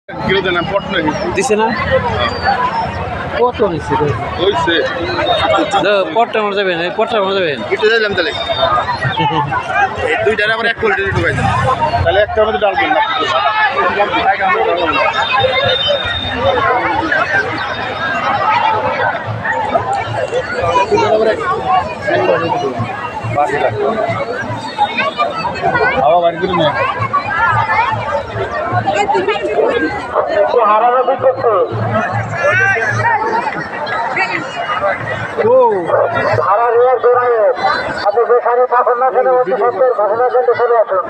Kilo দেন পট নাকি দিছে না কত নিচ্ছে হইছে পটটা মনে যাবেন এই পটটা মনে যাবেন এটা দিলাম তাহলে এই দুইটার আবার এক কোয়ালিটি ঢুকাই দেন তাহলে একটা মধ্যে ডালবেন না হাওয়া বাড়ি করে নিয়ে হারানো করছে হারা হয়ে জোড়ায় আপনি যেখানে থাকুন না কেন অতি সত্তর ঘটনা কেন্দ্রে চলে আসুন।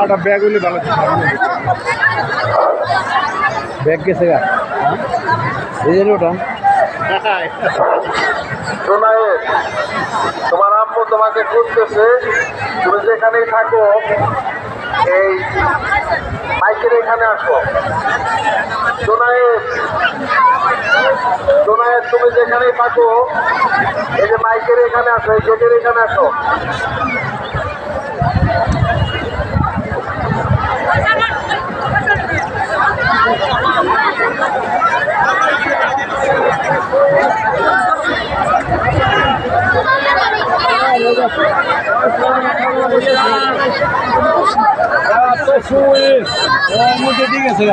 আটা ব্যাগ হলে ভালো ব্যাগ গেছে গা এই জন্য ওটা জোনায়ের তোমার আম্মু তোমাকে খুঁজতেছে, তুমি যেখানেই থাকো এই মাইকের এখানে আসো। জোনায়ের জোনায়ের তুমি যেখানেই থাকো এই যে মাইকের এখানে আসো, এই গেটের এখানে আসো। মধ্যে ঠিক আছে